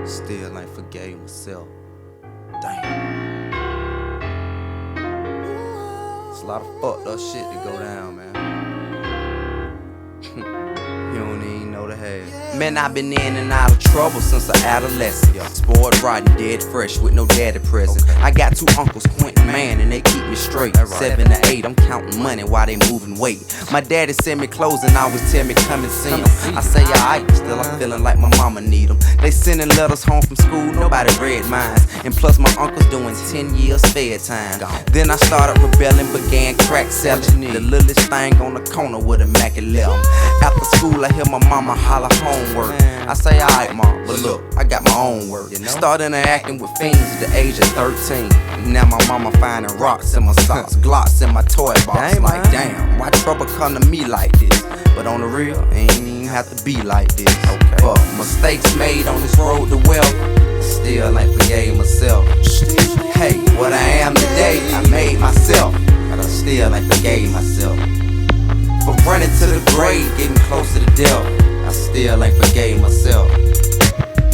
Still ain't forgave myself. Damn. It's a lot of fucked up shit to go down, man. You don't even know the half. Man, I've been in and out of trouble since an adolescent. Spoiled, rotten, dead fresh with no daddy present. I got two uncles, Quentin, man, and they keep me straight. 7 to 8, I'm counting money while they moving weight. My daddy sent me clothes and always tell me come and see them. I say alright, but still I'm feeling like my mama need them. They sending letters home from school, nobody read mine. And plus my uncle's doing 10 years fair time. Then I started rebelling, began crack selling. The littlest thing on the corner with a Mac 11. After school I hear my mama holler homework. I say alright mom, but look, I got my own work. Started interacting with fiends at the age of 13. Now my mama finding rocks in my socks, glocks in my toy box. Like damn, why trouble come to me like this? But on the real, it ain't even have to be like this. But mistakes made on this road to wealth, still ain't forgave myself. Hey, what I am today, I made myself, but I still ain't forgave myself. For running to the grave, getting close to the death, I still ain't forgave myself.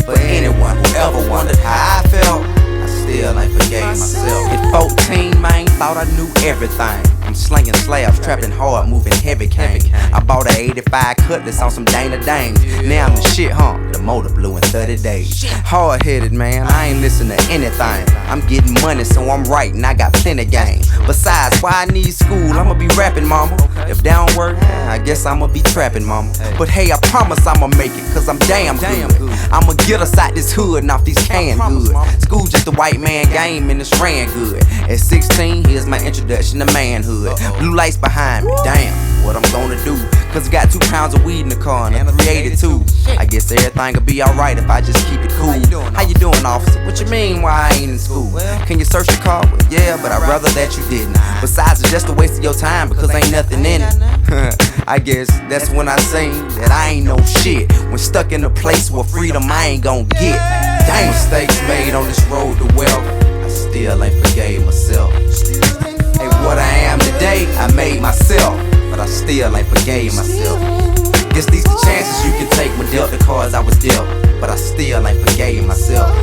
For anyone who ever wondered how I felt, I still ain't forgave myself. At 14, man, thought I knew everything. I'm slinging slabs, trapping hard, moving heavy cane. I bought a 85 Cutlass on some Dana Danes. Now I'm the shit, huh? The motor blew in 30 days. Hard-headed, man, I ain't listen to anything. I'm getting money, so I'm writing, I got plenty game. Besides, why I need school, I'ma be rapping, mama. If that don't work, I guess I'ma be trapping, mama. But hey, I promise I'ma make it, cause I'm damn good. I'ma get us out this hood and off these canned goods. School just a white man game and it's ran good. At 16, here's my introduction to manhood. Blue lights behind me, damn, what I'm gonna do? Cause I got 2 pounds of weed in the car and a 382. I guess everything'll be alright if I just keep it cool. How you doing, officer? What you mean why I ain't in school? Can you search the car? Well, yeah, but I'd rather that you didn't. Besides, it's just a waste of your time because ain't nothing in it. I guess that's when I seen that I ain't no shit. When stuck in a place where freedom I ain't gon' get. Damn, mistakes made on this road to wealth, I still ain't forgave myself. Hey, what I am today, I made myself, but I still ain't forgave myself. Guess these the chances you can take when dealt the cards I was dealt, but I still ain't forgave myself.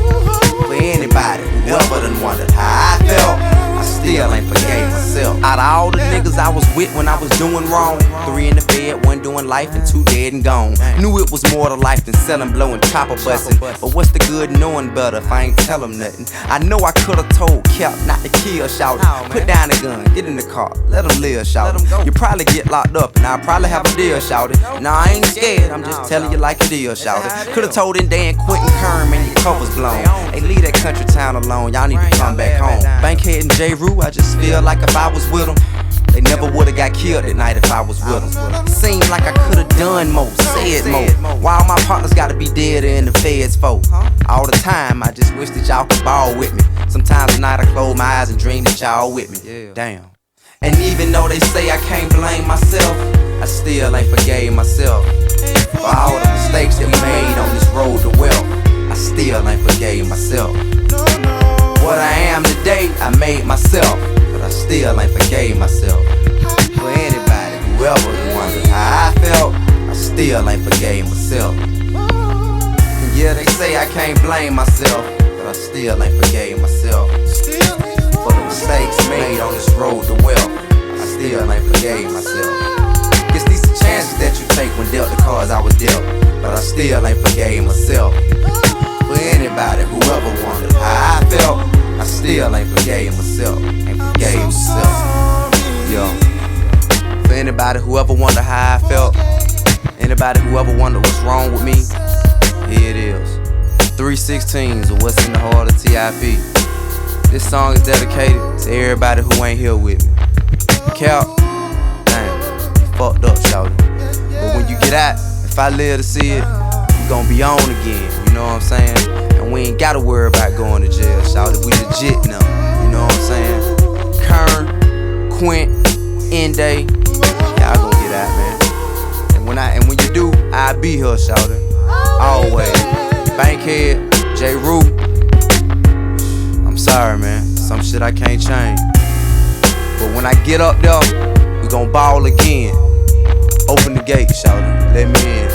For anybody who ever done wondered how I felt, I still ain't forgave myself. Out of all the niggas I was with when I was doing wrong, 3 in the bed, 1 doing life, and 2 dead and gone. Knew it was more to life than selling, blowing, chopper busting. But what's the good knowing better if I ain't tell them nothing? I know I could've told Cap not to kill, shouted. Put down the gun, get in the car, let him live, shouted. You probably get locked up and I'll probably have a deal, shouted. Nah, I ain't scared, I'm just telling you like it is, shouted. Could've told him Dan Quentin Kerm and your cover's blown. Hey, leave that country town alone, y'all need to come back home. Bankhead and J. Rue, I just feel like if I was with them, they never would've got killed at night if I was with them. Seemed like I could've done more, said more. Why all my partners gotta be dead in the feds for? All the time, I just wish that y'all could ball with me. Sometimes at night I close my eyes and dream that y'all with me. Damn. And even though they say I can't blame myself, I still ain't forgave myself. For all the mistakes that we made on this road to wealth, I still ain't forgave myself. What I am today, I made myself, but I still ain't forgave myself. For anybody who ever wondered how I felt, I still ain't forgave myself. And yeah, they say I can't blame myself, but I still ain't forgave myself. For the mistakes made on this road to wealth, I still ain't forgave myself. Guess these are chances that you take when dealt the cards I was dealt, but I still ain't forgave myself. For anybody who ever wondered how I felt, I still ain't forgave myself. Ain't forgave myself. Yo. For anybody who ever wondered how I felt, anybody who ever wondered what's wrong with me, here it is. 3/16s of what's in the heart of TIP. This song is dedicated to everybody who ain't here with me. Cap, damn, you fucked up, shawty. But when you get out, if I live to see it, we gon' be on again, you know what I'm saying? And we ain't gotta worry about going to jail, shawty. We legit now, you know what I'm saying? Kern, Quint, Ende, y'all gon' get out, man. And when you do, I'll be here, shawty. Always. Bankhead, J. Rue. I'm sorry, man. Some shit I can't change. But when I get up there, we gon' ball again. Open the gate, shawty. Let me in.